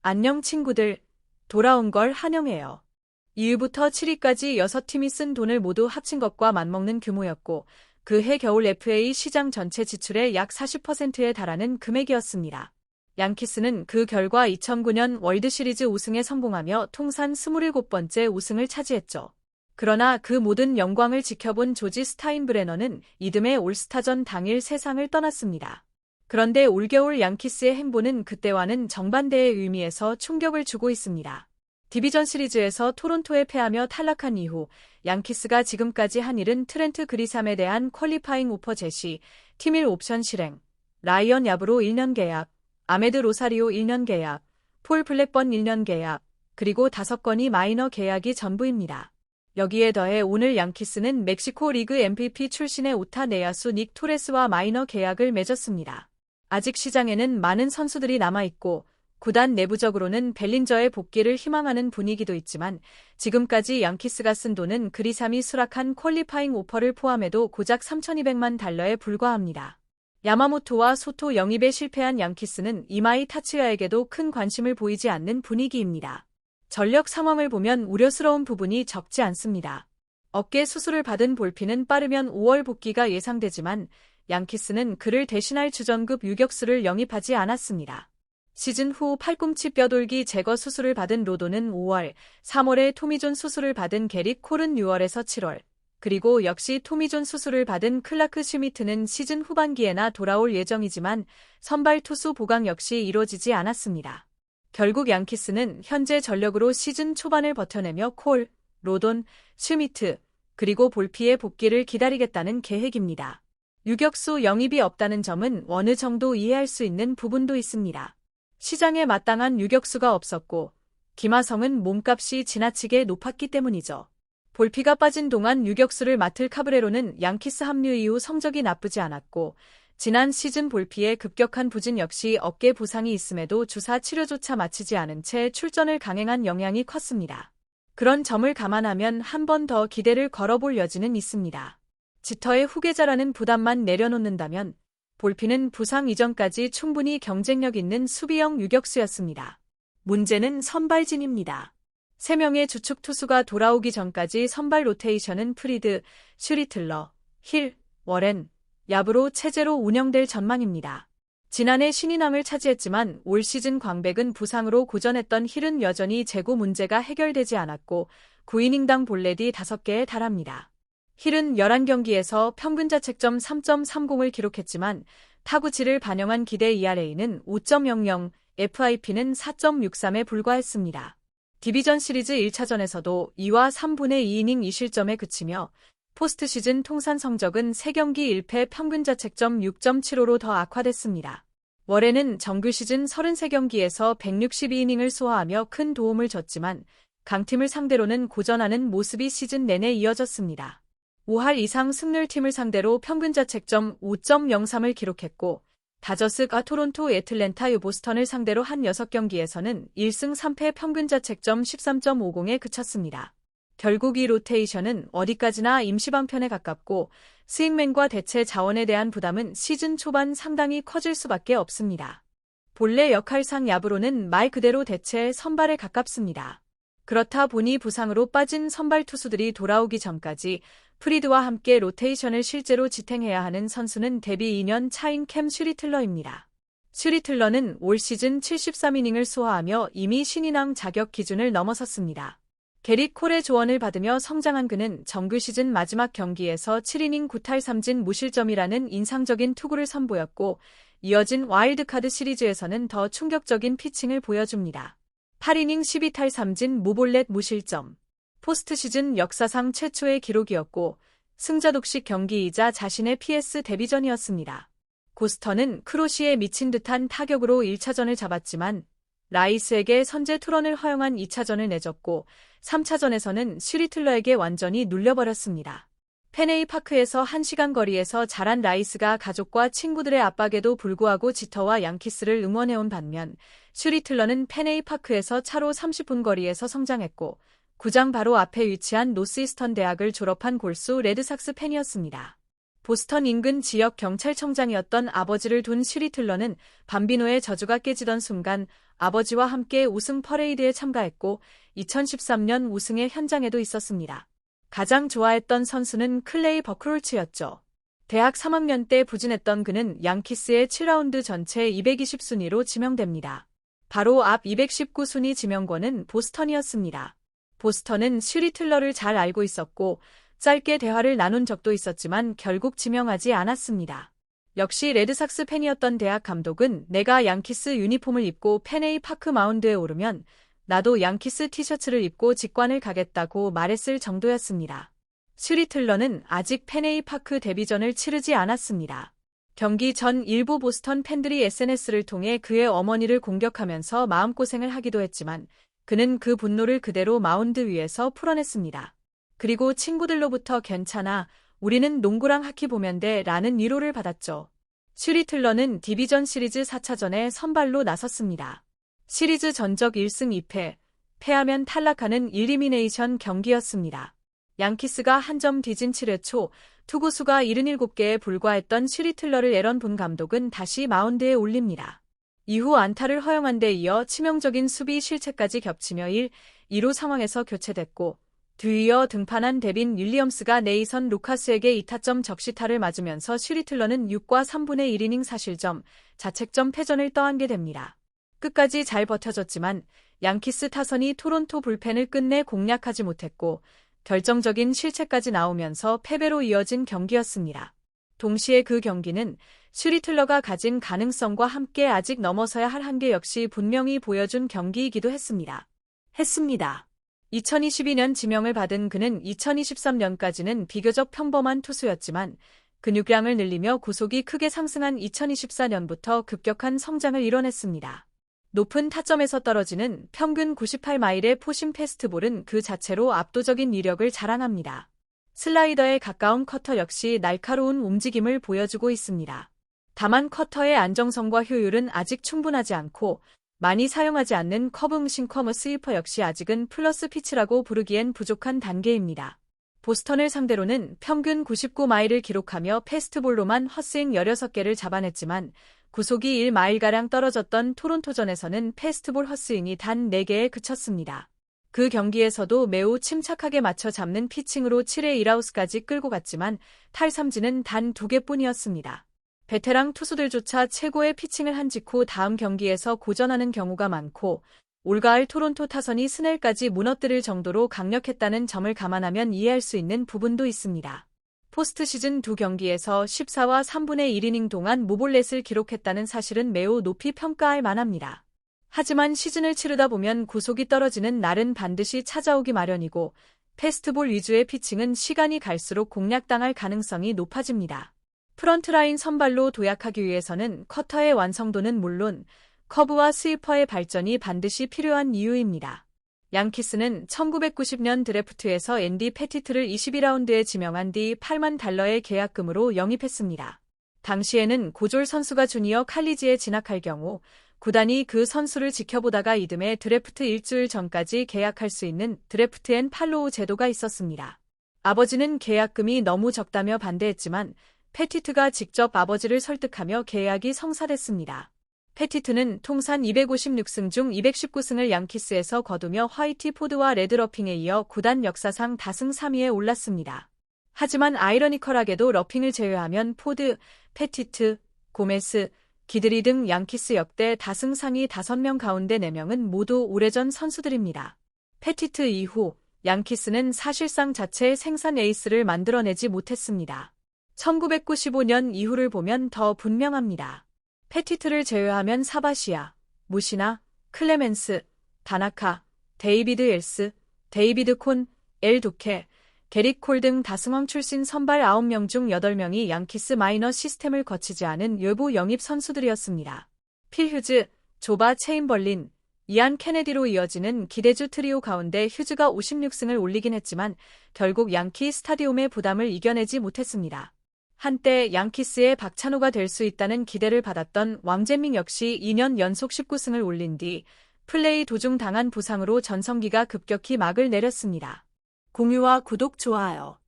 안녕 친구들. 돌아온 걸 환영해요. 2위부터 7위까지 6팀이 쓴 돈을 모두 합친 것과 맞먹는 규모였고 그해 겨울 FA 시장 전체 지출의 약 40%에 달하는 금액이었습니다. 양키스는 그 결과 2009년 월드시리즈 우승에 성공하며 통산 27번째 우승을 차지했죠. 그러나 그 모든 영광을 지켜본 조지 스타인브레너는 이듬해 올스타전 당일 세상을 떠났습니다. 그런데 올겨울 양키스의 행보는 그때와는 정반대의 의미에서 충격을 주고 있습니다. 디비전 시리즈에서 토론토에 패하며 탈락한 이후 양키스가 지금까지 한 일은 트렌트 그리삼에 대한 퀄리파잉 오퍼 제시, 팀 1 옵션 실행, 라이언 야브로 1년 계약, 아메드 로사리오 1년 계약, 폴 블랙번 1년 계약, 그리고 5건이 마이너 계약이 전부입니다. 여기에 더해 오늘 양키스는 멕시코 리그 MVP 출신의 우타 내야수 닉 토레스와 마이너 계약을 맺었습니다. 아직 시장에는 많은 선수들이 남아있고 구단 내부적으로는 벨린저의 복귀를 희망하는 분위기도 있지만 지금까지 양키스가 쓴 돈은 그리삼이 수락한 퀄리파잉 오퍼를 포함해도 고작 $3,200만 불과합니다. 야마모토와 소토 영입에 실패한 양키스는 이마이 타츠야에게도 큰 관심을 보이지 않는 분위기입니다. 전력 상황을 보면 우려스러운 부분이 적지 않습니다. 어깨 수술을 받은 볼피는 빠르면 5월 복귀가 예상되지만 양키스는 그를 대신할 주전급 유격수를 영입하지 않았습니다. 시즌 후 팔꿈치 뼈돌기 제거 수술을 받은 로도는 5월, 3월에 토미존 수술을 받은 게릭 콜은 6월에서 7월, 그리고 역시 토미존 수술을 받은 클라크 슈미트는 시즌 후반기에나 돌아올 예정이지만 선발 투수 보강 역시 이루어지지 않았습니다. 결국 양키스는 현재 전력으로 시즌 초반을 버텨내며 콜, 로돈, 슈미트, 그리고 볼피의 복귀를 기다리겠다는 계획입니다. 유격수 영입이 없다는 점은 어느 정도 이해할 수 있는 부분도 있습니다. 시장에 마땅한 유격수가 없었고 김하성은 몸값이 지나치게 높았기 때문이죠. 볼피가 빠진 동안 유격수를 맡을 카브레로는 양키스 합류 이후 성적이 나쁘지 않았고 지난 시즌 볼피의 급격한 부진 역시 어깨 부상이 있음에도 주사 치료조차 마치지 않은 채 출전을 강행한 영향이 컸습니다. 그런 점을 감안하면 한 번 더 기대를 걸어볼 여지는 있습니다. 지터의 후계자라는 부담만 내려놓는다면 볼피는 부상 이전까지 충분히 경쟁력 있는 수비형 유격수였습니다. 문제는 선발진입니다. 3명의 주축 투수가 돌아오기 전까지 선발 로테이션은 프리드, 슈리틀러, 힐, 워렌, 야브로 체제로 운영될 전망입니다. 지난해 신인왕을 차지했지만 올 시즌 광백은 부상으로 고전했던 힐은 여전히 제구 문제가 해결되지 않았고 9이닝당 볼넷이 5개에 달합니다. 힐은 11경기에서 평균 자책점 3.30을 기록했지만 타구질을 반영한 기대 ERA는 5.00, FIP는 4.63에 불과했습니다. 디비전 시리즈 1차전에서도 2와 3분의 2이닝 2실점에 그치며 포스트 시즌 통산 성적은 3경기 1패 평균 자책점 6.75로 더 악화됐습니다. 월에는 정규 시즌 33경기에서 162이닝을 소화하며 큰 도움을 줬지만 강팀을 상대로는 고전하는 모습이 시즌 내내 이어졌습니다. 5할 이상 승률 팀을 상대로 평균 자책점 5.03을 기록했고 다저스가 토론토, 애틀랜타, 보스턴을 상대로 한 6경기에서는 1승 3패 평균 자책점 13.50에 그쳤습니다. 결국 이 로테이션은 어디까지나 임시방편에 가깝고 스윙맨과 대체 자원에 대한 부담은 시즌 초반 상당히 커질 수밖에 없습니다. 본래 역할상 야브로는 말 그대로 대체 선발에 가깝습니다. 그렇다 보니 부상으로 빠진 선발 투수들이 돌아오기 전까지 프리드와 함께 로테이션을 실제로 지탱해야 하는 선수는 데뷔 2년 차인 캠 슈리틀러입니다. 슈리틀러는 올 시즌 73이닝을 소화하며 이미 신인왕 자격 기준을 넘어섰습니다. 게릭 콜의 조언을 받으며 성장한 그는 정규 시즌 마지막 경기에서 7이닝 9탈 3진 무실점이라는 인상적인 투구를 선보였고 이어진 와일드카드 시리즈에서는 더 충격적인 피칭을 보여줍니다. 8이닝 12탈 3진 무볼넷 무실점. 포스트 시즌 역사상 최초의 기록이었고 승자 독식 경기이자 자신의 PS 데뷔전이었습니다. 고스턴은 크로시에 미친 듯한 타격으로 1차전을 잡았지만 라이스에게 선제 투런을 허용한 2차전을 내줬고 3차전에서는 슈리틀러에게 완전히 눌려버렸습니다. 페네이 파크에서 1시간 거리에서 자란 라이스가 가족과 친구들의 압박에도 불구하고 지터와 양키스를 응원해온 반면 슈리틀러는 페네이 파크에서 차로 30분 거리에서 성장했고 구장 바로 앞에 위치한 노스이스턴 대학을 졸업한 골수 레드삭스 팬이었습니다. 보스턴 인근 지역 경찰청장이었던 아버지를 둔 슈리틀러는 밤비노의 저주가 깨지던 순간 아버지와 함께 우승 퍼레이드에 참가했고 2013년 우승의 현장에도 있었습니다. 가장 좋아했던 선수는 클레이 버크롤츠였죠. 대학 3학년 때 부진했던 그는 양키스의 7라운드 전체 220순위로 지명됩니다. 바로 앞 219순위 지명권은 보스턴이었습니다. 보스턴은 슈리틀러를 잘 알고 있었고 짧게 대화를 나눈 적도 있었지만 결국 지명하지 않았습니다. 역시 레드삭스 팬이었던 대학 감독은 내가 양키스 유니폼을 입고 펜웨이 파크 마운드에 오르면 나도 양키스 티셔츠를 입고 직관을 가겠다고 말했을 정도였습니다. 슈리틀러는 아직 펜웨이 파크 데뷔전을 치르지 않았습니다. 경기 전 일부 보스턴 팬들이 SNS를 통해 그의 어머니를 공격하면서 마음고생을 하기도 했지만 그는 그 분노를 그대로 마운드 위에서 풀어냈습니다. 그리고 친구들로부터 괜찮아, 우리는 농구랑 하키 보면 돼 라는 위로를 받았죠. 슈리틀러는 디비전 시리즈 4차전에 선발로 나섰습니다. 시리즈 전적 1승 2패, 패하면 탈락하는 일리미네이션 경기였습니다. 양키스가 한 점 뒤진 7회 초 투구수가 77개에 불과했던 슈리틀러를 에런 본 감독은 다시 마운드에 올립니다. 이후 안타를 허용한 데 이어 치명적인 수비 실책까지 겹치며 1-2루 상황에서 교체됐고 뒤이어 등판한 데빈 윌리엄스가 네이선 루카스에게 2타점 적시타를 맞으면서 슈리틀러는 6과 3분의 1이닝 사실점, 자책점 패전을 떠안게 됩니다. 끝까지 잘 버텨줬지만 양키스 타선이 토론토 불펜을 끝내 공략하지 못했고 결정적인 실책까지 나오면서 패배로 이어진 경기였습니다. 동시에 그 경기는 슈리틀러가 가진 가능성과 함께 아직 넘어서야 할 한계 역시 분명히 보여준 경기이기도 했습니다. 2022년 지명을 받은 그는 2023년까지는 비교적 평범한 투수였지만 근육량을 늘리며 구속이 크게 상승한 2024년부터 급격한 성장을 이뤄냈습니다. 높은 타점에서 떨어지는 평균 98마일의 포심 패스트볼은 그 자체로 압도적인 위력을 자랑합니다. 슬라이더에 가까운 커터 역시 날카로운 움직임을 보여주고 있습니다. 다만 커터의 안정성과 효율은 아직 충분하지 않고 많이 사용하지 않는 커브 싱커머 스위퍼 역시 아직은 플러스 피치라고 부르기엔 부족한 단계입니다. 보스턴을 상대로는 평균 99마일을 기록하며 패스트볼로만 헛스윙 16개를 잡아냈지만 구속이 1마일가량 떨어졌던 토론토전에서는 패스트볼 헛스윙이 단 4개에 그쳤습니다. 그 경기에서도 매우 침착하게 맞춰 잡는 피칭으로 7회 1아웃까지 끌고 갔지만 탈삼진은 단 2개뿐이었습니다. 베테랑 투수들조차 최고의 피칭을 한 직후 다음 경기에서 고전하는 경우가 많고 올가을 토론토 타선이 스넬까지 무너뜨릴 정도로 강력했다는 점을 감안하면 이해할 수 있는 부분도 있습니다. 포스트 시즌 2경기에서 14와 3분의 1이닝 동안 무볼넷을 기록했다는 사실은 매우 높이 평가할 만합니다. 하지만 시즌을 치르다 보면 구속이 떨어지는 날은 반드시 찾아오기 마련이고 패스트볼 위주의 피칭은 시간이 갈수록 공략당할 가능성이 높아집니다. 프런트라인 선발로 도약하기 위해서는 커터의 완성도는 물론 커브와 스위퍼의 발전이 반드시 필요한 이유입니다. 양키스는 1990년 드래프트에서 앤디 패티트를 21라운드에 지명한 뒤 $80,000의 계약금으로 영입했습니다. 당시에는 고졸 선수가 주니어 칼리지에 진학할 경우 구단이 그 선수를 지켜보다가 이듬해 드래프트 일주일 전까지 계약할 수 있는 드래프트 앤 팔로우 제도가 있었습니다. 아버지는 계약금이 너무 적다며 반대했지만 패티트가 직접 아버지를 설득하며 계약이 성사됐습니다. 패티트는 통산 256승 중 219승을 양키스에서 거두며 화이티 포드와 레드러핑에 이어 구단 역사상 다승 3위에 올랐습니다. 하지만 아이러니컬하게도 러핑을 제외하면 포드, 패티트, 고메스, 기드리 등 양키스 역대 다승 상위 5명 가운데 4명은 모두 오래전 선수들입니다. 패티트 이후 양키스는 사실상 자체의 생산 에이스를 만들어내지 못했습니다. 1995년 이후를 보면 더 분명합니다. 패티트를 제외하면 사바시아, 무시나, 클레멘스, 다나카, 데이비드 엘스, 데이비드 콘, 엘 두케, 게릭 콜 등 다승왕 출신 선발 9명 중 8명이 양키스 마이너 시스템을 거치지 않은 외부 영입 선수들이었습니다. 필 휴즈, 조바 체인벌린, 이안 케네디로 이어지는 기대주 트리오 가운데 휴즈가 56승을 올리긴 했지만 결국 양키 스타디움의 부담을 이겨내지 못했습니다. 한때 양키스의 박찬호가 될 수 있다는 기대를 받았던 왕재밍 역시 2년 연속 19승을 올린 뒤 플레이 도중 당한 부상으로 전성기가 급격히 막을 내렸습니다. 공유와 구독, 좋아요